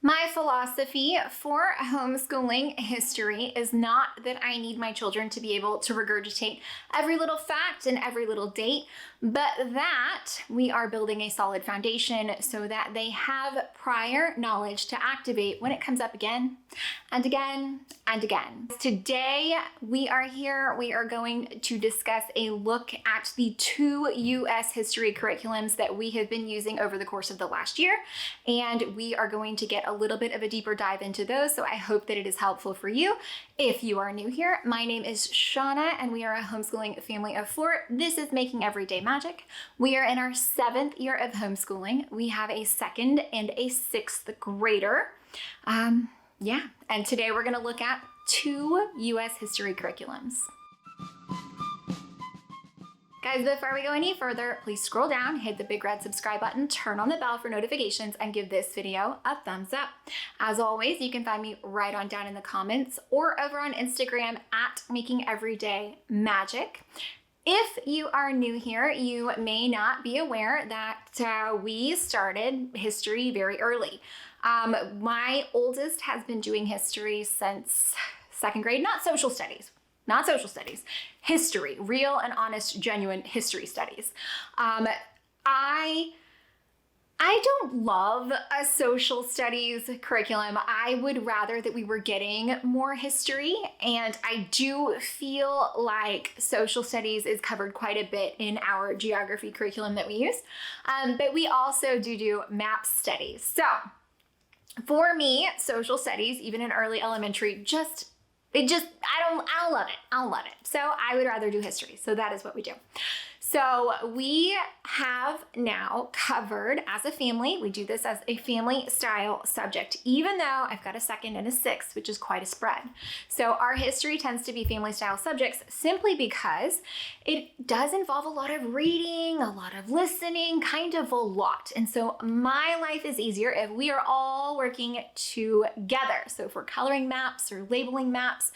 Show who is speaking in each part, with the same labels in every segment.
Speaker 1: My philosophy for homeschooling history is not that I need my children to be able to regurgitate every little fact and every little date, but that we are building a solid foundation so that they have prior knowledge to activate when it comes up again and again and again. Today we are going to discuss a look at the two U.S. history curriculums that we have been using over the course of the last year, and we are going to get a little bit of a deeper dive into those, so I hope that it is helpful for you. If you are new here, my name is Shauna, and we are a homeschooling family of four. This is Making Everyday Magic. We are in our 7th year of homeschooling. We have a 2nd and a 6th grader. And today we're going to look at two U.S. history curriculums. Guys, before we go any further, please scroll down, hit the big red subscribe button, turn on the bell for notifications, and give this video a thumbs up. As always, you can find me right on down in the comments or over on Instagram at Making Everyday Magic. If you are new here, you may not be aware that we started history very early. My oldest has been doing history since 2nd grade, not social studies, history, real and honest, genuine history studies. I don't love a social studies curriculum. I would rather that we were getting more history, and I do feel like social studies is covered quite a bit in our geography curriculum that we use, but we also do map studies. So for me, social studies, even in early elementary, I don't love it. So I would rather do history. So that is what we do. So we have now covered as a family, we do this as a family style subject, even though I've got a 2nd and a 6th, which is quite a spread. So our history tends to be family style subjects simply because it does involve a lot of reading, a lot of listening, kind of a lot. And so my life is easier if we are all working together. So if we're coloring maps or labeling maps,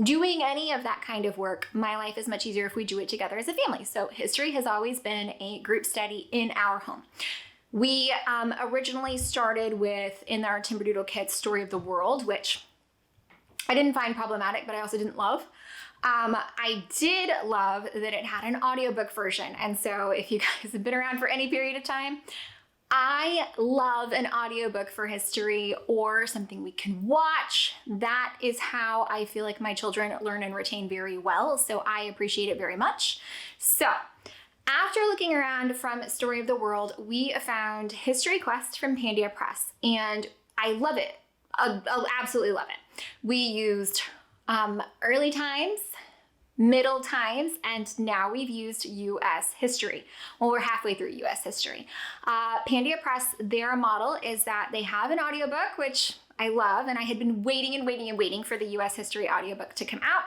Speaker 1: doing any of that kind of work, my life is much easier if we do it together as a family. So history has always been a group study in our home. We originally started with, in our Timberdoodle Kids, Story of the World, which I didn't find problematic, but I also didn't love. I did love that it had an audiobook version. And so if you guys have been around for any period of time, I love an audiobook for history or something we can watch. That is how I feel like my children learn and retain very well. So I appreciate it very much. So after looking around from Story of the World, we found History Quest from Pandia Press, and I love it. I absolutely love it. We used early times, middle times, and now we've used U.S. history. Well, we're halfway through U.S. history. Pandia Press, their model is that they have an audiobook, which I love, and I had been waiting for the U.S. history audiobook to come out.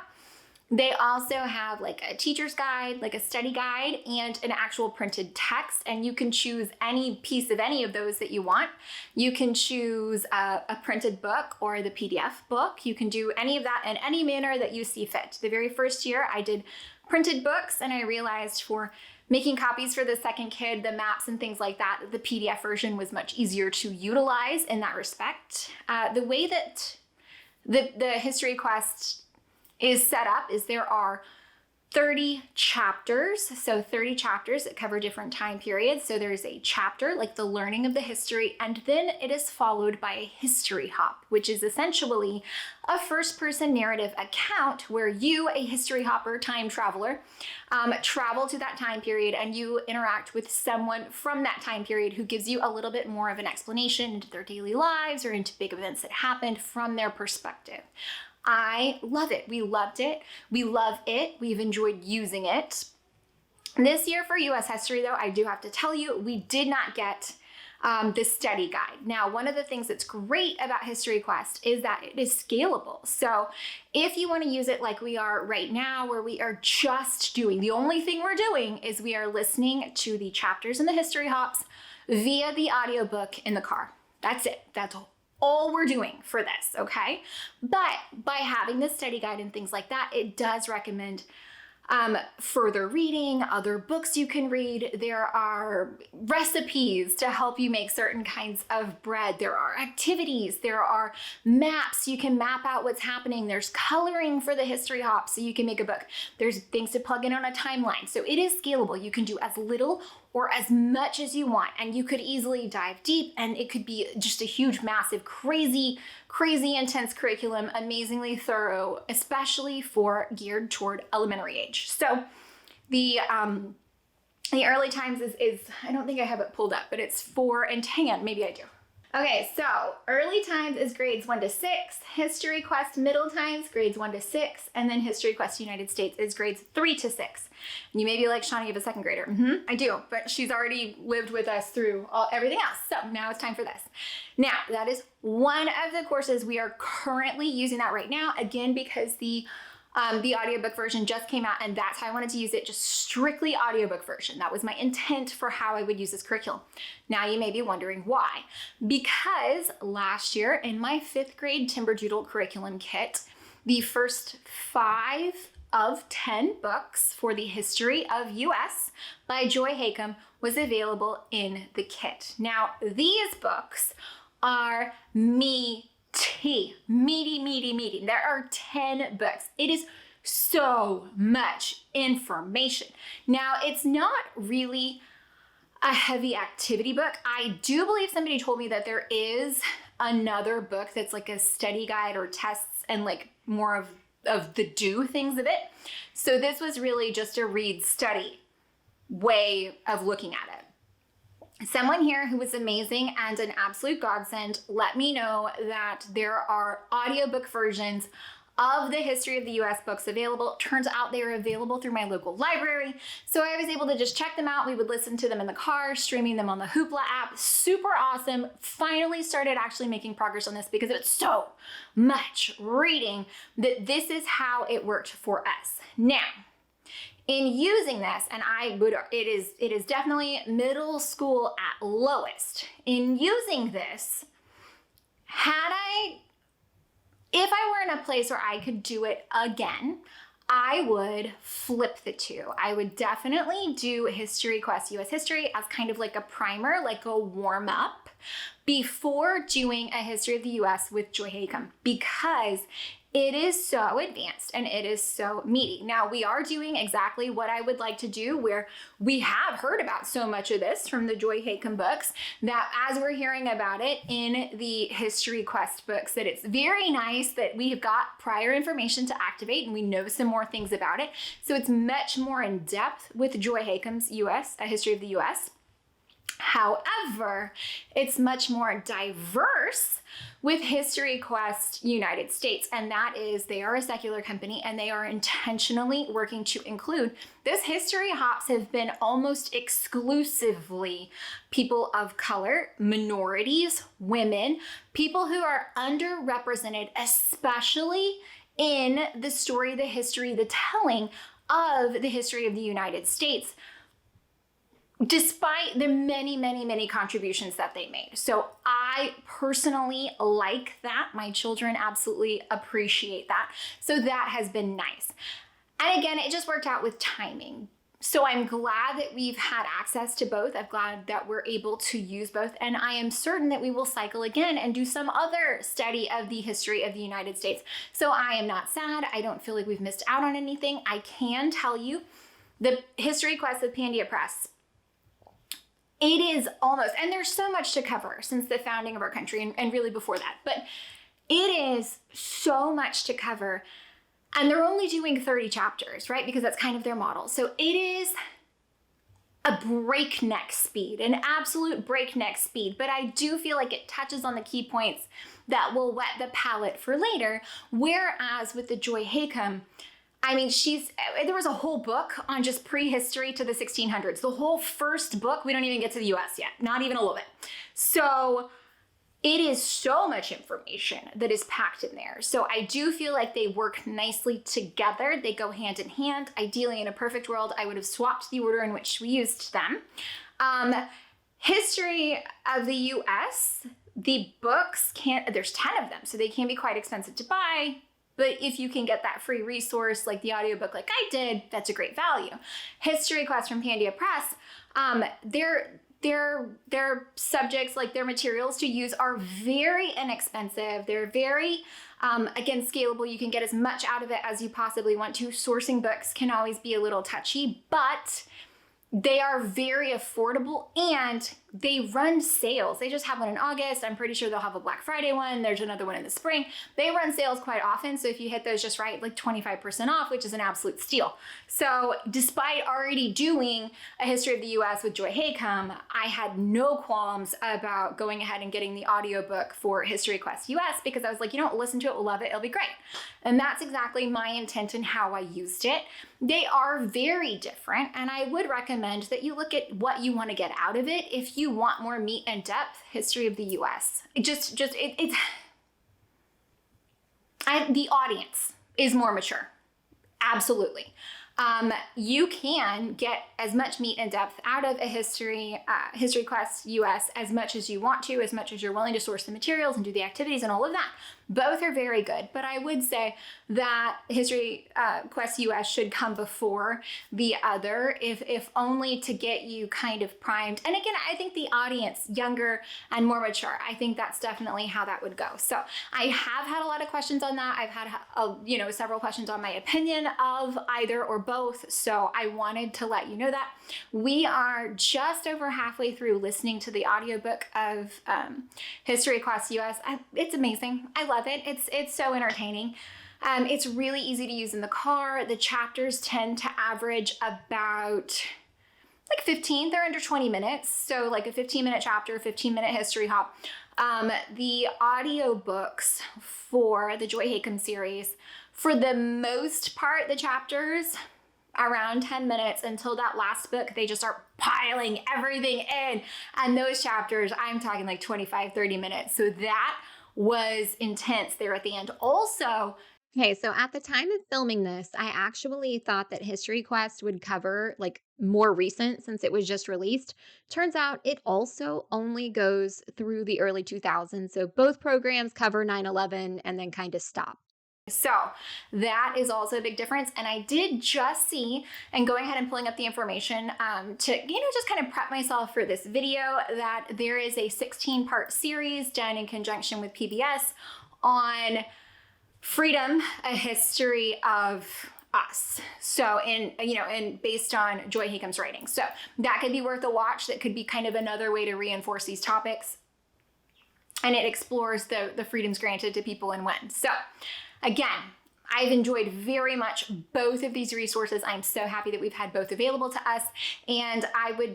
Speaker 1: They also have like a teacher's guide, like a study guide, and an actual printed text, and you can choose any piece of any of those that you want. You can choose a printed book or the PDF book. You can do any of that in any manner that you see fit. The very first year I did printed books, and I realized for making copies for the 2nd kid, the maps and things like that, the PDF version was much easier to utilize in that respect. The way that the History Quest is set up is there are 30 chapters. So 30 chapters that cover different time periods. So there's a chapter, like the learning of the history, and then it is followed by a history hop, which is essentially a first-person narrative account where you, a history hopper, time traveler, travel to that time period and you interact with someone from that time period who gives you a little bit more of an explanation into their daily lives or into big events that happened from their perspective. I love it. We loved it. We love it. We've enjoyed using it. This year for U.S. history, though, I do have to tell you, we did not get the study guide. Now, one of the things that's great about History Quest is that it is scalable. So if you want to use it like we are right now, where we are just doing, the only thing we're doing is we are listening to the chapters in the history hops via the audiobook in the car. That's it. That's all we're doing for this, okay? But by having this study guide and things like that, it does recommend further reading, other books you can read. There are recipes to help you make certain kinds of bread. There are activities. There are maps. You can map out what's happening. There's coloring for the history hop so you can make a book. There's things to plug in on a timeline. So it is scalable. You can do as little or as much as you want, and you could easily dive deep, and it could be just a huge, massive, crazy intense curriculum, amazingly thorough, especially for geared toward elementary age. So the early times is I don't think I have it pulled up, but it's 4 and 10, maybe I do. Okay, so early times is grades 1 to 6, History Quest middle times, grades 1 to 6, and then History Quest United States is grades 3 to 6. And you may be like, Shawnee, you have a second grader. I do, but she's already lived with us through everything else. So now it's time for this. Now, that is one of the courses we are currently using that right now, again, because the audiobook version just came out, and that's how I wanted to use it, just strictly audiobook version. That was my intent for how I would use this curriculum. Now you may be wondering why. Because last year in my 5th grade Timberdoodle curriculum kit, the first 5 of 10 books for the history of US by Joy Hakem was available in the kit. Now these books are meaty. There are 10 books. It is so much information. Now, it's not really a heavy activity book. I do believe somebody told me that there is another book that's like a study guide or tests and like more of the do things of it. So this was really just a read study way of looking at it. Someone here who was amazing and an absolute godsend let me know that there are audiobook versions of the history of the US books available. Turns out they are available through my local library. So I was able to just check them out. We would listen to them in the car, streaming them on the Hoopla app. Super awesome. Finally started actually making progress on this because it's so much reading that this is how it worked for us. Now, in using this, and it is definitely middle school at lowest. In using this, if I were in a place where I could do it again, I would flip the two. I would definitely do History Quest US History as kind of like a primer, like a warm up before doing a history of the US with Joy Hakem, because it is so advanced and it is so meaty. Now, we are doing exactly what I would like to do, where we have heard about so much of this from the Joy Hakem books that as we're hearing about it in the History Quest books, that it's very nice that we have got prior information to activate and we know some more things about it. So it's much more in depth with Joy Hakem's US, A History of the US. However, it's much more diverse with History Quest United States, and that is they are a secular company and they are intentionally working to include those history hops have been almost exclusively people of color, minorities, women, people who are underrepresented, especially in the story, the history, the telling of the history of the United States, despite the many contributions that they made. So I personally like that. My children absolutely appreciate that. So that has been nice. And again, it just worked out with timing. So I'm glad that we've had access to both. I'm glad that we're able to use both. And I am certain that we will cycle again and do some other study of the history of the United States. So I am not sad. I don't feel like we've missed out on anything. I can tell you the History Quest with Pandia Press, it is almost, and there's so much to cover since the founding of our country and really before that, but it is so much to cover. And they're only doing 30 chapters, right? Because that's kind of their model. So it is a breakneck speed, an absolute breakneck speed. But I do feel like it touches on the key points that will whet the palate for later. Whereas with the Joy Hakem, I mean, there was a whole book on just prehistory to the 1600s. The whole first book, we don't even get to the US yet, not even a little bit. So it is so much information that is packed in there. So I do feel like they work nicely together. They go hand in hand. Ideally, in a perfect world, I would have swapped the order in which we used them. History of the US, the books there's 10 of them, so they can be quite expensive to buy. But if you can get that free resource like the audiobook like I did, that's a great value. History Quest from Pandia Press, their subjects, like their materials to use, are very inexpensive. They're very, again, scalable. You can get as much out of it as you possibly want to. Sourcing books can always be a little touchy, but they are very affordable and they run sales. They just have one in August. I'm pretty sure they'll have a Black Friday one. There's another one in the spring. They run sales quite often. So if you hit those just right, like 25% off, which is an absolute steal. So despite already doing a history of the US with Joy Haycom, I had no qualms about going ahead and getting the audiobook for History Quest US because I was like, you know what, listen to it, we'll love it, it'll be great. And that's exactly my intent and how I used it. They are very different, and I would recommend that you look at what you want to get out of it. If you want more meat and depth, History of the US. The audience is more mature. Absolutely. You can get as much meat and depth out of a History Quest US as much as you want to, as much as you're willing to source the materials and do the activities and all of that. Both are very good, but I would say that History Quest US should come before the other, if only to get you kind of primed. And again, I think the audience, younger and more mature, I think that's definitely how that would go. So I have had a lot of questions on that. I've had several questions on my opinion of either or both. So I wanted to let you know that. We are just over halfway through listening to the audiobook of History Quest US. It's amazing. I love it. It's so entertaining. It's really easy to use in the car. The chapters tend to average about like 15. They're under 20 minutes. So like a 15-minute chapter, 15-minute history hop. The audiobooks for the Joy Haycom series, for the most part, the chapters around 10 minutes until that last book, they just start piling everything in. And those chapters, I'm talking like 25, 30 minutes. So that was intense there at the end. Also,
Speaker 2: Okay, so at the time of filming this, I actually thought that History Quest would cover like more recent since it was just released. Turns out it also only goes through the early 2000s. So both programs cover 9/11 and then kind of stop.
Speaker 1: so that is also a big difference. And I did just see, and going ahead and pulling up the information to, just kind of prep myself for this video, that there is a 16-part series done in conjunction with PBS on Freedom, a history of us. So and based on Joy Haycom's writing. So that could be worth a watch. That could be kind of another way to reinforce these topics. And it explores the freedoms granted to people and when. So again, I've enjoyed very much both of these resources. I'm so happy that we've had both available to us. And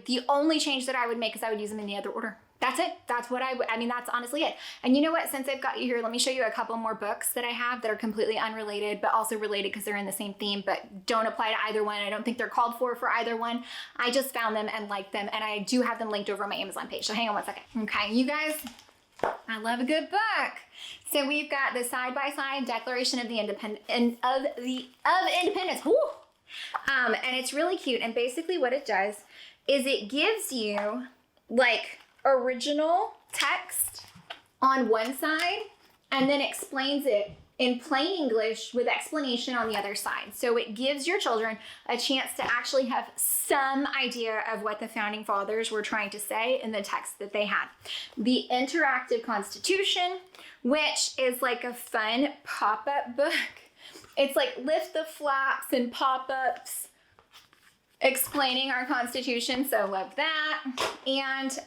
Speaker 1: the only change that I would make is I would use them in the other order. That's it. That's what that's honestly it. And you know what? Since I've got you here, let me show you a couple more books that I have that are completely unrelated, but also related because they're in the same theme, but don't apply to either one. I don't think they're called for either one. I just found them and liked them. And I do have them linked over on my Amazon page. So hang on one second. Okay, you guys, I love a good book. So we've got the side-by-side Declaration of the Independence. Woo! And it's really cute. And basically what it does is it gives you like original text on one side and then explains it in plain English with explanation on the other side. So it gives your children a chance to actually have some idea of what the founding fathers were trying to say in the text that they had. The interactive Constitution, which is like a fun pop-up book. It's like lift the flaps and pop-ups explaining our Constitution, so love that. And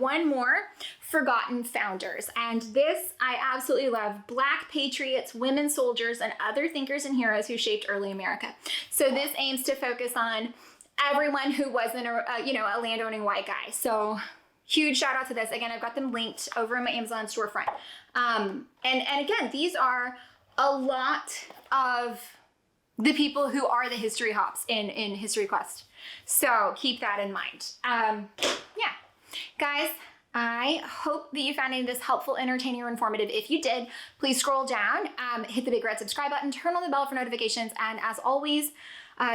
Speaker 1: one more, Forgotten Founders. And this I absolutely love. Black patriots, women soldiers, and other thinkers and heroes who shaped early America. So this aims to focus on everyone who wasn't a landowning white guy. So huge shout out to this. Again, I've got them linked over in my Amazon storefront. And again, these are a lot of the people who are the history hops in History Quest. So keep that in mind. Guys, I hope that you found any of this helpful, entertaining, or informative. If you did, please scroll down, hit the big red subscribe button, turn on the bell for notifications, and as always,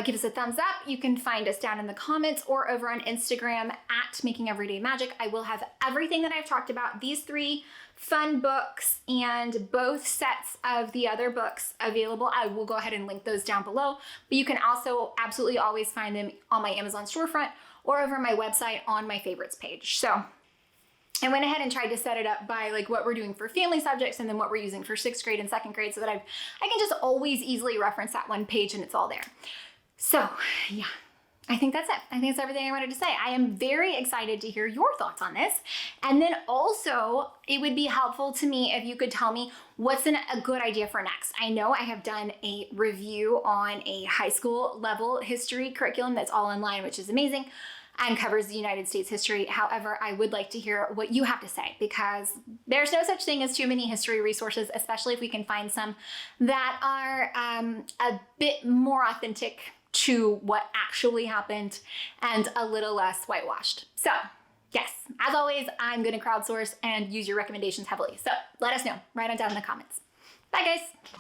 Speaker 1: give us a thumbs up. You can find us down in the comments or over on Instagram at Making Everyday Magic. I will have everything that I've talked about, these 3 fun books and both sets of the other books available. I will go ahead and link those down below, but you can also absolutely always find them on my Amazon storefront or over my website on my favorites page. So I went ahead and tried to set it up by like what we're doing for family subjects and then what we're using for 6th grade and 2nd grade so that I can just always easily reference that one page and it's all there. So yeah, I think that's it. I think that's everything I wanted to say. I am very excited to hear your thoughts on this. And then also, it would be helpful to me if you could tell me what's a good idea for next. I know I have done a review on a high school level history curriculum that's all online, which is amazing, and covers the United States history. However, I would like to hear what you have to say because there's no such thing as too many history resources, especially if we can find some that are a bit more authentic to what actually happened and a little less whitewashed. So yes, as always, I'm going to crowdsource and use your recommendations heavily. So let us know. Write it down in the comments. Bye guys.